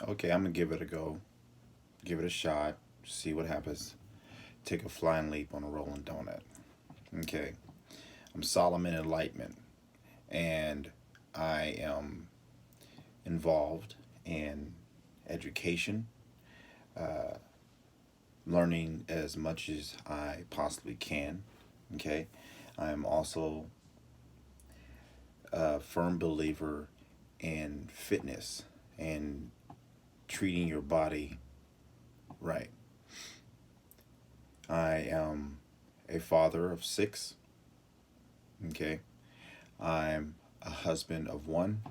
Okay, I'm gonna give it a go, give it a shot, see what happens. Take a flying leap on a rolling donut. Okay, I'm Solomon Enlightenment, and I am involved in education, uh, learning as much as I possibly can. Okay, I am also a firm believer in fitness and treating your body right. I am a father of six. Okay, I'm a husband of one.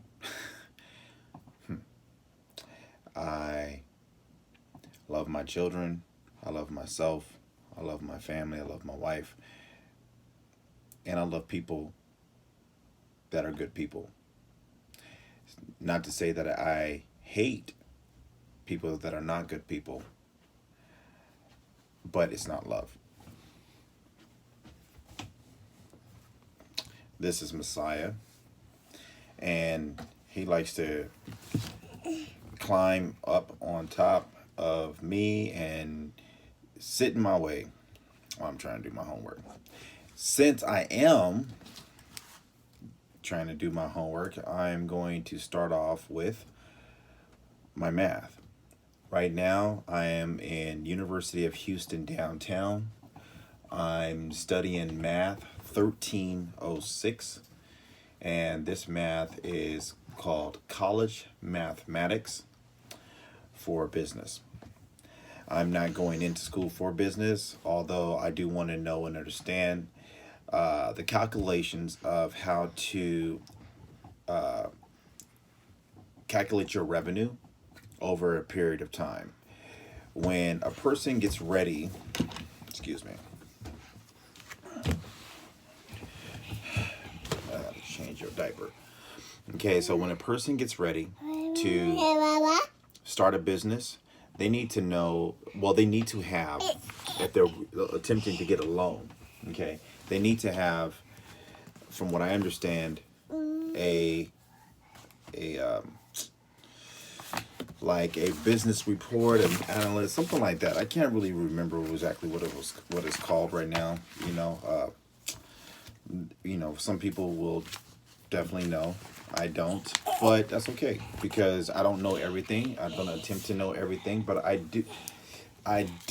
I love my children. I love myself. I love my family. I love my wife. And I love people that are good people. Not to say that I hate people that are not good people, but it's not love. This is Messiah, and he likes to climb up on top of me and sit in my way while I'm trying to do my homework. Since I am trying to do my homework, I'm going to start off with my math. Right now, I am in University of Houston downtown. I'm studying math 1306, and this math is called College Mathematics for Business. I'm not going into school for business, although I do want to know and understand the calculations of how to uh, calculate your revenue over a period of time. When a person gets ready, excuse me, change your diaper. Okay, so when a person gets ready to start a business, they need to know, well, they need to have, if they're attempting to get a loan, okay, they need to have, from what I understand, a like a business report, an analyst, something like that. I can't really remember exactly what it's called right now. Some people will definitely know. I don't, but that's okay because I don't know everything. I don't attempt to know everything, but I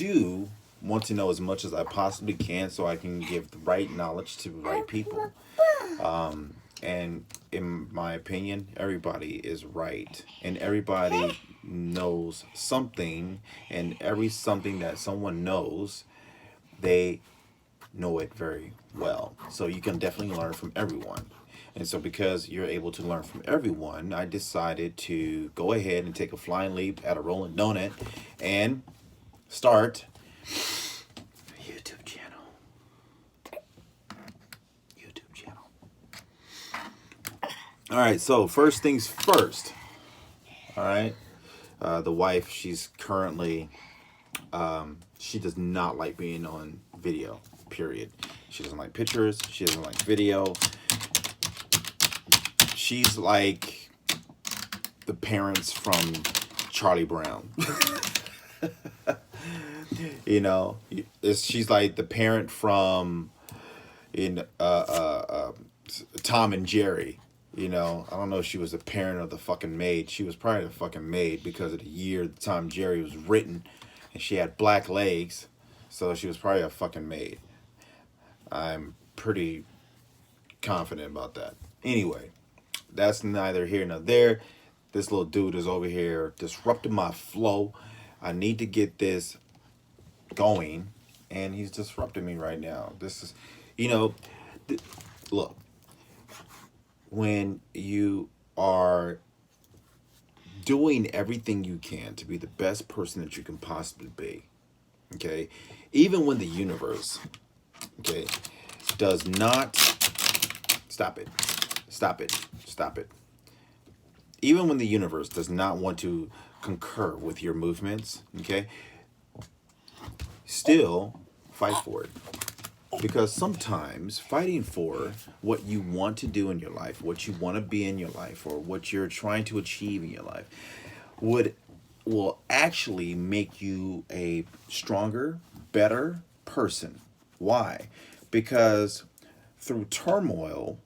do want to know as much as I possibly can so I can give the right knowledge to the right people. And in my opinion, everybody is right, and everybody knows something, and every something that someone knows, they know it very well. So you can definitely learn from everyone. And so, because you're able to learn from everyone, I decided to go ahead and take a flying leap at a rolling donut and start a YouTube channel. YouTube channel. All right. So first things first. All right. The wife, she's currently, she does not like being on video. Period. She doesn't like pictures. She doesn't like video. She's like the parents from Charlie Brown. She's like the parent from in Tom and Jerry. I don't know if she was the parent or the fucking maid. She was probably the fucking maid because of the year Tom and Jerry was written, and she had black legs, so she was probably a fucking maid. I'm pretty confident about that. Anyway, that's neither here nor there. This little dude is over here disrupting my flow. I need to get this going, and he's disrupting me right now. This is, look, when you are doing everything you can to be the best person that you can possibly be, okay, even when the universe, okay, does not, stop it, stop it, stop it. Even when the universe does not want to concur with your movements, okay, still fight for it. Because sometimes fighting for what you want to do in your life, what you want to be in your life, or what you're trying to achieve in your life would will actually make you a stronger, better person. Why? Because through turmoil,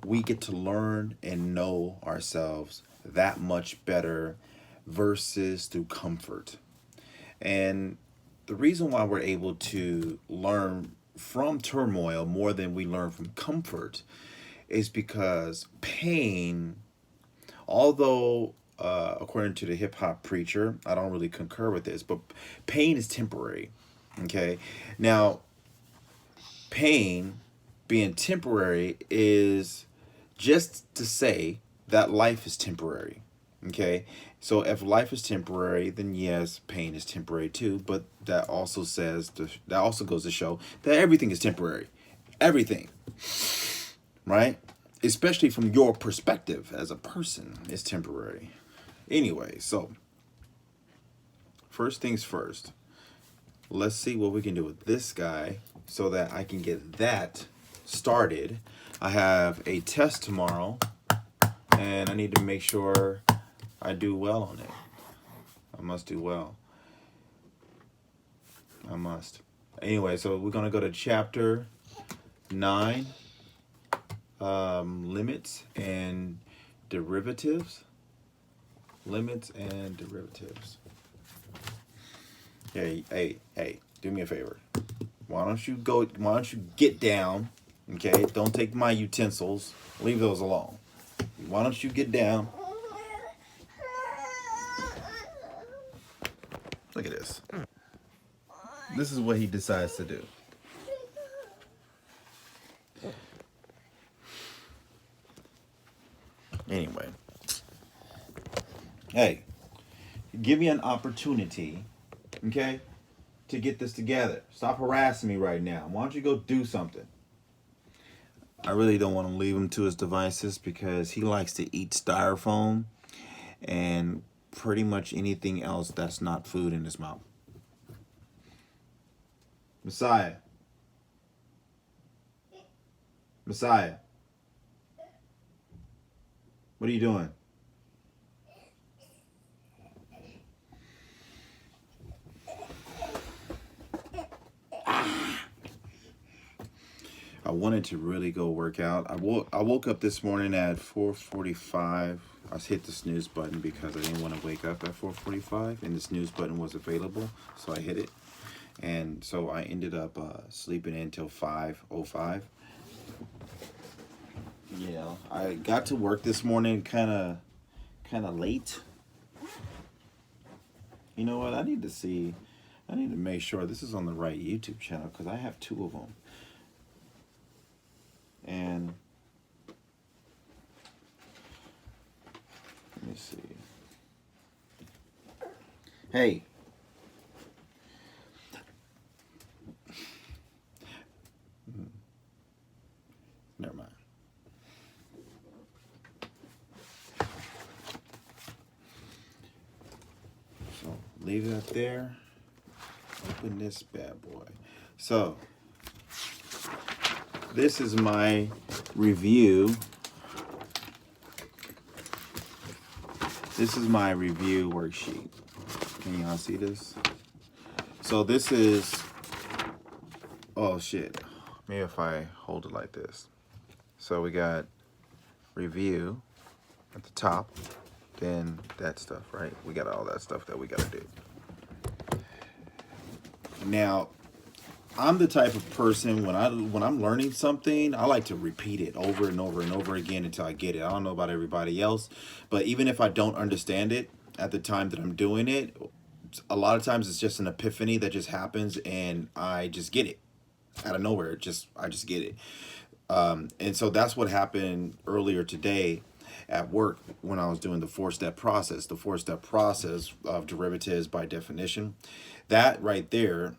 we get to learn and know ourselves that much better versus through comfort. And the reason why we're able to learn from turmoil more than we learn from comfort is because pain, although according to the hip hop preacher, I don't really concur with this, but pain is temporary. Okay. Now, pain being temporary is just to say that life is temporary. Okay. So if life is temporary, then yes, pain is temporary too. But that also that also goes to show that everything is temporary. Everything. Right? Especially from your perspective as a person, is temporary. Anyway, so first things first. Let's see what we can do with this guy so that I can get that started. I have a test tomorrow and I need to make sure I do well on it. I must do well. I must. Anyway, so we're going to go to chapter 9, limits and derivatives. Limits and derivatives. Hey, do me a favor. Why don't you get down, okay? Don't take my utensils. Leave those alone. Why don't you get down? Look at this. This is what he decides to do. Anyway. Hey, give me an opportunity, okay, to get this together. Stop harassing me right now. Why don't you go do something? I really don't want to leave him to his devices because he likes to eat styrofoam and pretty much anything else that's not food in his mouth. Messiah. Messiah. What are you doing? I wanted to really go work out. I woke up this morning at 4:45. I hit the snooze button because I didn't want to wake up at 4:45, and the snooze button was available, so I hit it. And so I ended up sleeping until 5:05. You know, I got to work this morning kind of late. You know what? I need to make sure this is on the right YouTube channel because I have 2 of them. And let me see. Hey. Never mind. So leave that there. Open this bad boy. So this is my review. This is my review worksheet. Can y'all see this? So this is, oh shit. Maybe if I hold it like this. So we got review at the top, then that stuff, right? We got all that stuff that we got to do. Now, I'm the type of person when I'm learning something, I like to repeat it over and over and over again until I get it. I don't know about everybody else, but even if I don't understand it at the time that I'm doing it, a lot of times it's just an epiphany that just happens and I just get it out of nowhere. I just get it. And so that's what happened earlier today at work when I was doing the 4-step process. The 4-step process of derivatives by definition. That right there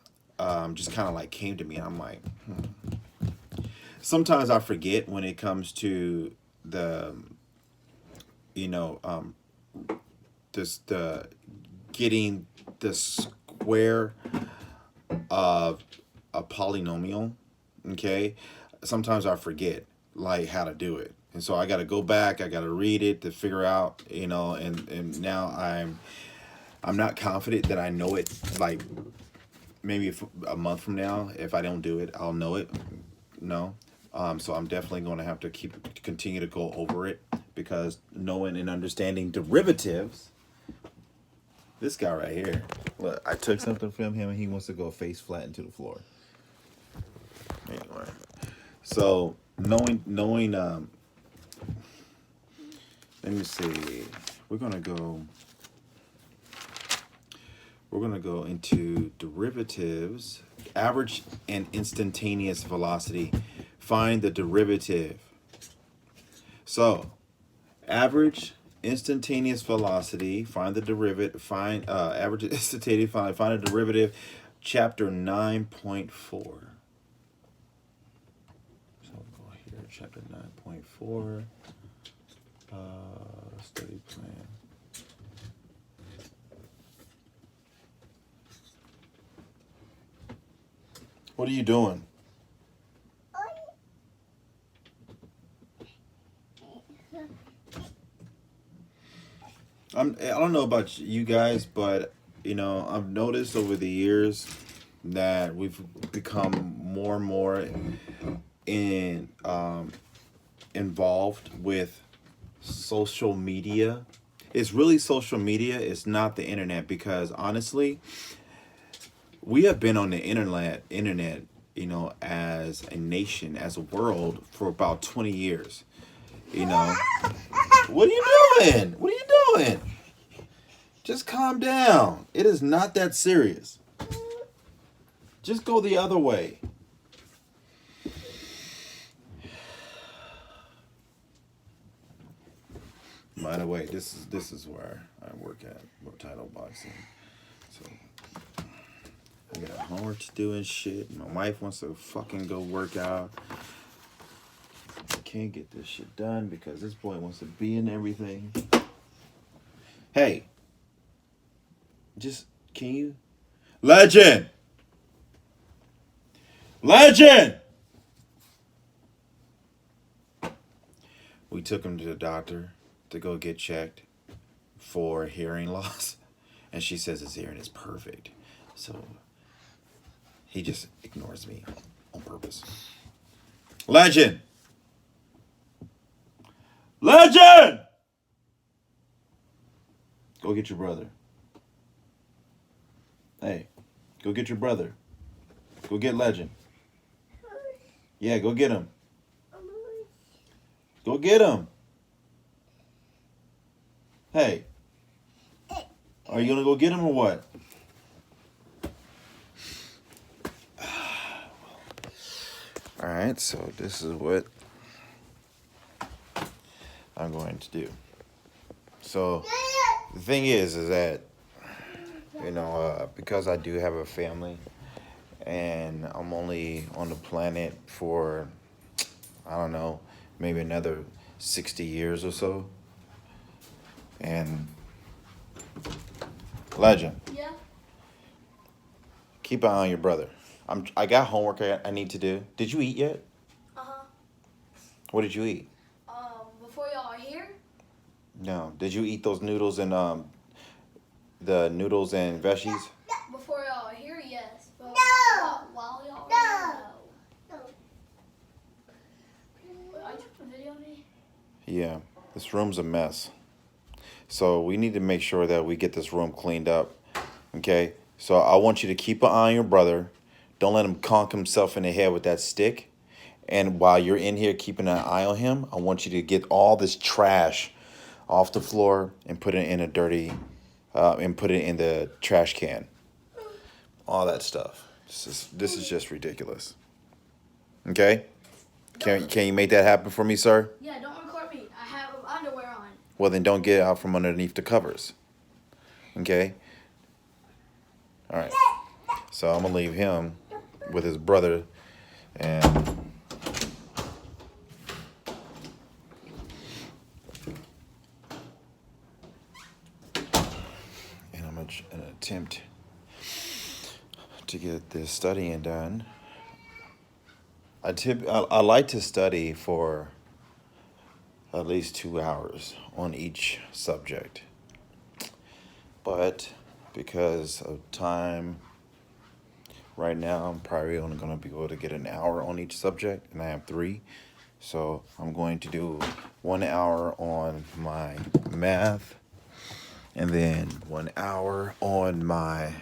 just kind of like came to me. I'm like, Sometimes I forget when it comes to the, the getting the square of a polynomial. Okay. Sometimes I forget like how to do it. And so I got to go back. I got to read it to figure out, and now I'm not confident that I know it. Like maybe a month from now, if I don't do it, I'll know it. No. So I'm definitely going to have to continue to go over it because knowing and understanding derivatives. This guy right here. Look, I took something from him and he wants to go face flat into the floor. Anyway, so knowing let me see. We're gonna go into derivatives, average and instantaneous velocity. Find the derivative. So, average instantaneous velocity, find the derivative, find average instantaneous, find a derivative, chapter 9.4. So we'll go here, chapter 9.4, study plan. What are you doing? I don't know about you guys, but I've noticed over the years that we've become more and more involved with social media. It's really social media. It's not the internet because honestly, we have been on the internet, as a nation, as a world for about 20 years. What are you doing? What are you doing? Just calm down. It is not that serious. Just go the other way. By the way, this is where I work at Untitled Boxing. So I got homework to do and shit. My wife wants to fucking go work out. I can't get this shit done because this boy wants to be in everything. Hey, can you? Legend! We took him to the doctor to go get checked for hearing loss. And she says his hearing is perfect. So he just ignores me on purpose. Legend! Go get your brother. Hey, go get your brother. Go get Legend. Yeah, go get him. Go get him. Hey, are you gonna go get him or what? All right, so this is what I'm going to do. So the thing is that because I do have a family and I'm only on the planet for I don't know, maybe another 60 years or so. And Legend. Yeah. Keep an eye on your brother. I got homework I need to do. Did you eat yet? What did you eat? Before y'all are here? No. Did you eat those noodles and the noodles and veggies? Before y'all are here, yes. But No. While y'all are here, no. Wait, are you taking a video of me? Yeah. This room's a mess. So we need to make sure that we get this room cleaned up. Okay? So I want you to keep an eye on your brother. Don't let him conk himself in the head with that stick. And while you're in here keeping an eye on him, I want you to get all this trash off the floor and put it in a dirty, and put it in the trash can. All that stuff. This is just ridiculous. Okay? Can you make that happen for me, sir? Yeah, don't record me. I have underwear on. Well, then don't get out from underneath the covers. Okay? All right. So I'm going to leave him with his brother and I'm going to attempt to get this studying done. I like to study for at least 2 hours on each subject. But because of time. Right now, I'm probably only going to be able to get an hour on each subject, and I have 3. So I'm going to do 1 hour on my math, and then 1 hour on my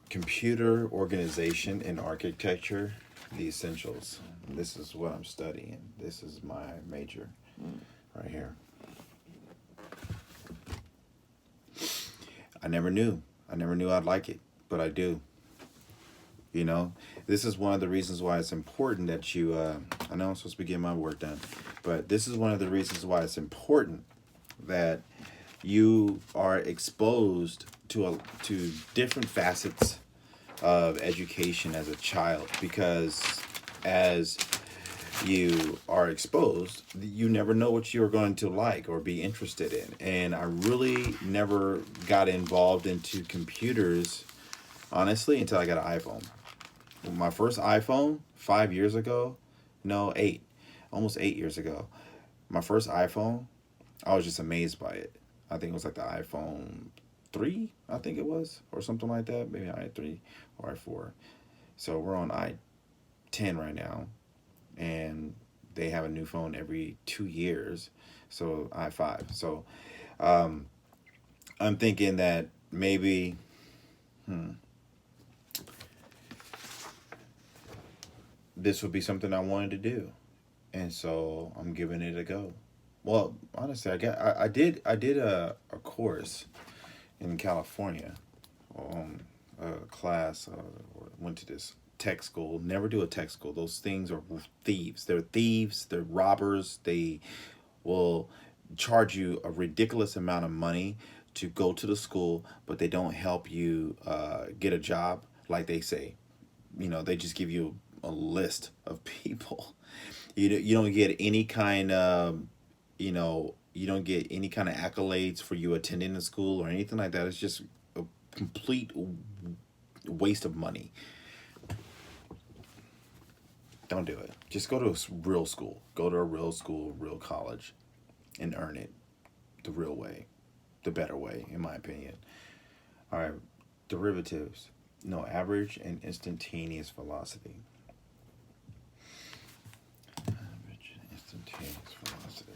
computer organization and architecture, the essentials. This is what I'm studying. This is my major right here. I never knew I'd like it, but I do. You know, this is one of the reasons why it's important that you, I know I'm supposed to be getting my work done, but this is one of the reasons why it's important that you are exposed to different facets of education as a child, because as you are exposed, you never know what you're going to like or be interested in. And I really never got involved into computers, honestly, until I got an iPhone. My first iPhone 5 years ago, no, 8, almost 8 years ago, my first iPhone, I was just amazed by it. I think it was like the iPhone 3, I think it was, or something like that. Maybe i3 or i4. So we're on i10 right now, and they have a new phone every 2 years, so i5. So I'm thinking that maybe, this would be something I wanted to do, and so I'm giving it a go. Well, honestly, I did a course in California, a class. Went to this tech school. Never do a tech school. Those things are thieves. They're thieves. They're robbers. They will charge you a ridiculous amount of money to go to the school, but they don't help you get a job like they say. They just give you a list of people. You don't get any kind of, you don't get any kind of accolades for you attending the school or anything like that. It's just a complete waste of money. Don't do it. Just go to a real school. Go to a real school, real college, and earn it the real way, the better way, in my opinion. All right, derivatives. No, average and instantaneous velocity. Average and instantaneous velocity.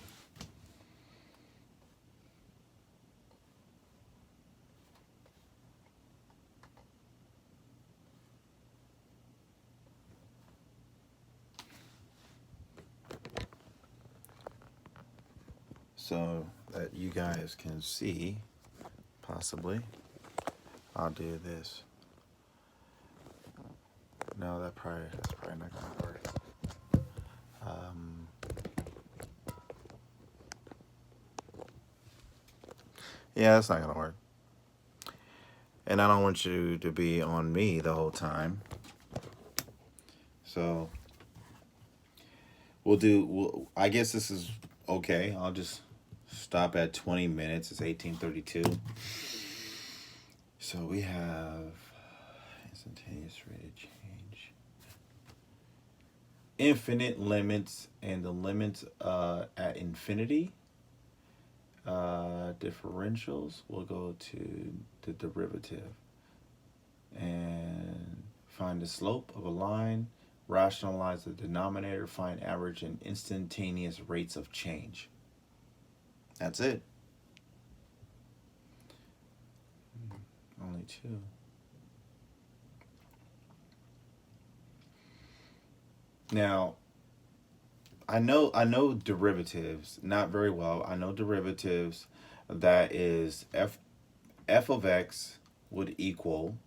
So that you guys can see, possibly, I'll do this. No, that's probably not gonna work. Yeah, that's not gonna work. And I don't want you to be on me the whole time. So I guess this is okay. I'll just stop at 20 minutes. It's 18:32. So we have instantaneous rate of change, infinite limits, and the limits at infinity. Differentials, we'll go to the derivative and find the slope of a line, rationalize the denominator, find average and instantaneous rates of change. That's it. Only 2. Now, I know derivatives not very well. I know derivatives, that is f of x would equal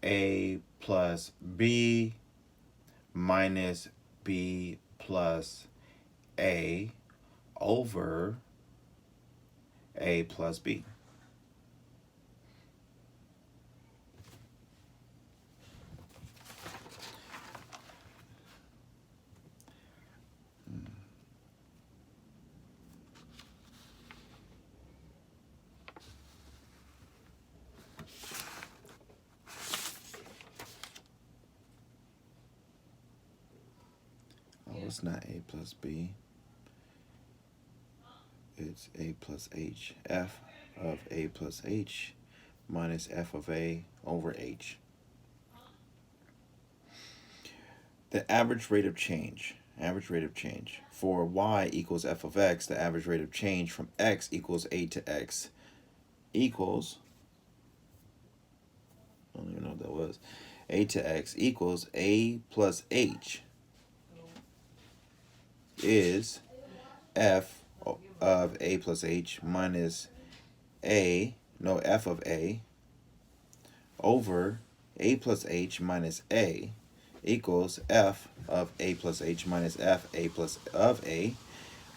a plus b minus b plus a over a plus b. Oh, it's not a plus b. It's a plus h. F of a plus h minus f of a over h. The average rate of change. Average rate of change. For y equals f of x, the average rate of change from x equals a to x equals, I don't even know what that was, a to x equals a plus h is f of a plus h minus f of a over a plus h minus a equals f of a plus h minus f a plus of a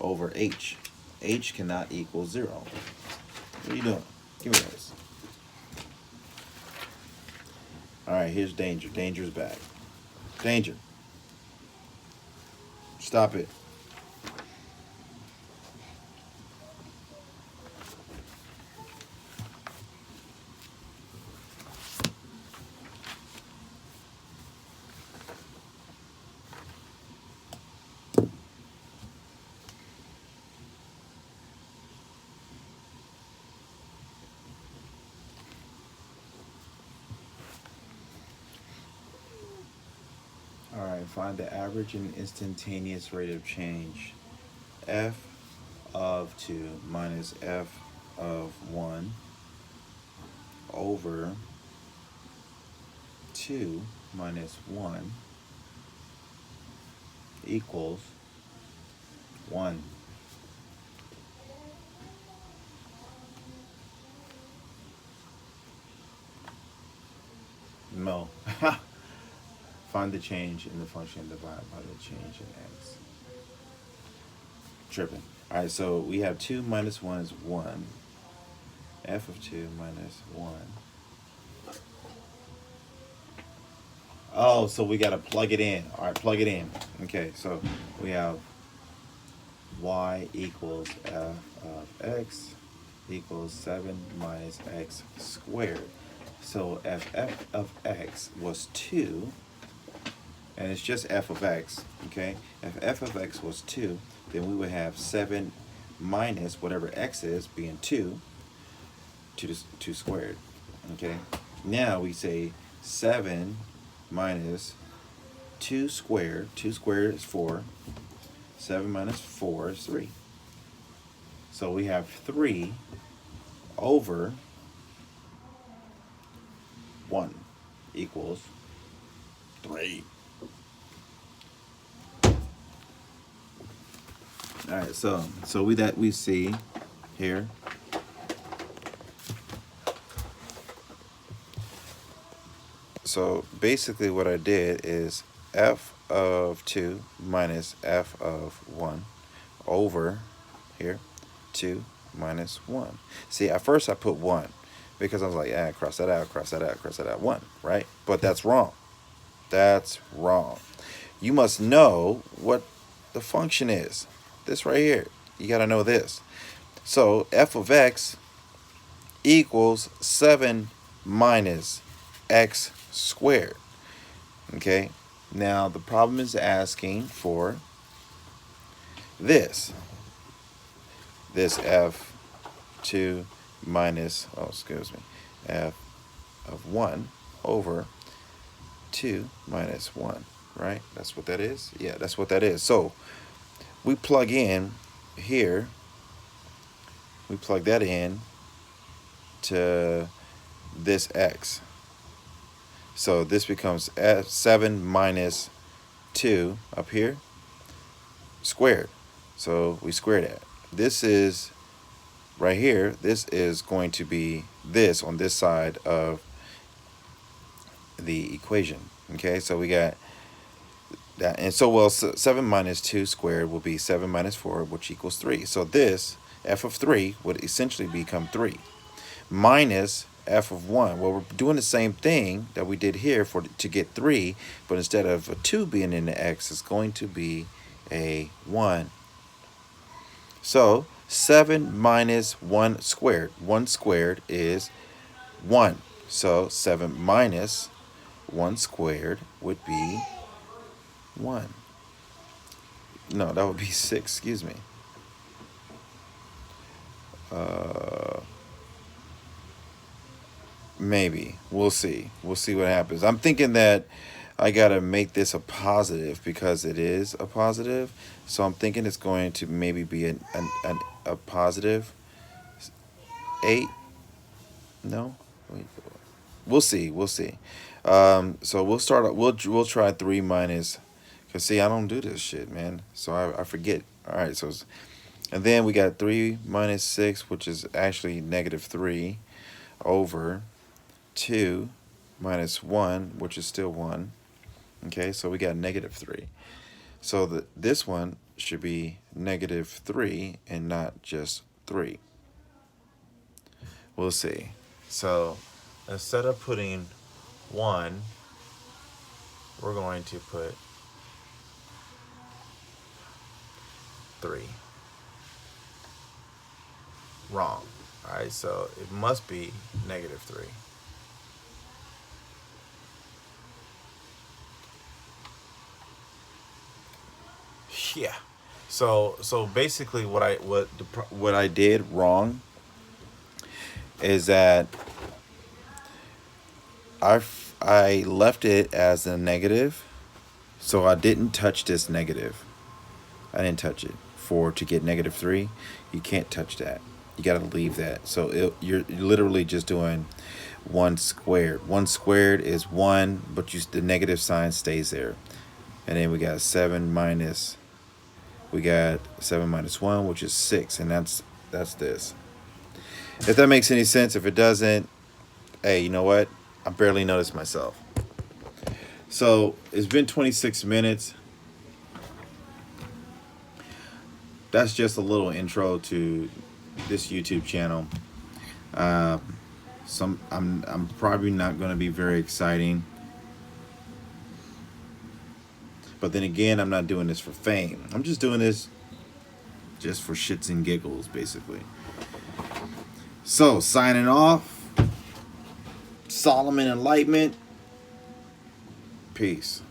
over h. H cannot equal 0. What are you doing? Give me this. Alright, here's danger. Danger's back. Danger. Stop it. Alright, find the average and instantaneous rate of change. F of 2 minus f of 1 over 2 minus 1 equals 1. No. Find the change in the function divided by the change in x. Tripping. Alright, so we have 2 minus 1 is 1. F of 2 minus 1. Oh, so we got to plug it in. Alright, plug it in. Okay, so we have y equals f of x equals 7 minus x squared. So f of x was 2, and it's just f of x, okay? If f of x was 2, then we would have 7 minus whatever x is, being 2 squared, okay? Now we say 7 minus 2 squared. 2 squared is 4. 7 minus 4 is 3. So we have 3 over 1 equals 3. All right, so we see here. So basically what I did is f of 2 minus f of 1 over here 2 minus 1. See, at first I put 1 because I was like, cross that out, cross that out, cross that out, 1, right? But that's wrong. That's wrong. You must know what the function is. This right here. You got to know this. So f of x equals 7 minus x squared. Okay? Now the problem is asking for this. This f2 minus, f of 1 over 2 minus 1, right? That's what that is? Yeah, that's what that is. So we plug in here, we plug that in to this x. So this becomes 7 minus 2 up here squared. So we squared that. This is right here. This is going to be this on this side of the equation. Okay, so we got that. And so, well, 7 minus 2 squared will be 7 minus 4, which equals 3. So this f of 3 would essentially become 3 minus f of 1. Well, we're doing the same thing that we did here to get 3, but instead of a 2 being in the x, it's going to be a 1. So 7 minus 1 squared. 1 squared is 1. So 7 minus 1 squared would be 1. No, that would be 6. Excuse me. Maybe. We'll see. We'll see what happens. I'm thinking that I got to make this a positive because it is a positive. So I'm thinking it's going to maybe be a positive 8. No? Wait. We'll see. We'll see. So we'll start. We'll try 3 minus. Cause see, I don't do this shit, man. So I forget. All right. So, and then we got 3 minus 6, which is actually -3, over 2 minus 1, which is still 1. Okay. So we got -3. So this one should be -3 and not just 3. We'll see. So instead of putting 1, we're going to put 3. Wrong. All right, so it must be -3. Yeah. So basically, what I did wrong is that I left it as a negative, so I didn't touch this negative. I didn't touch it. To get -3, you can't touch that. You got to leave that. So you're literally just doing 1 squared. 1 squared is 1, but the negative sign stays there. And then we got 7 minus 1, which is 6, and that's this. If that makes any sense. If it doesn't, hey, you know what? I barely noticed myself. So it's been 26 minutes. That's just a little intro to this YouTube channel. I'm probably not going to be very exciting, but then again, I'm not doing this for fame. I'm just doing this just for shits and giggles, basically. So signing off. Solomon Enlightenment. Peace.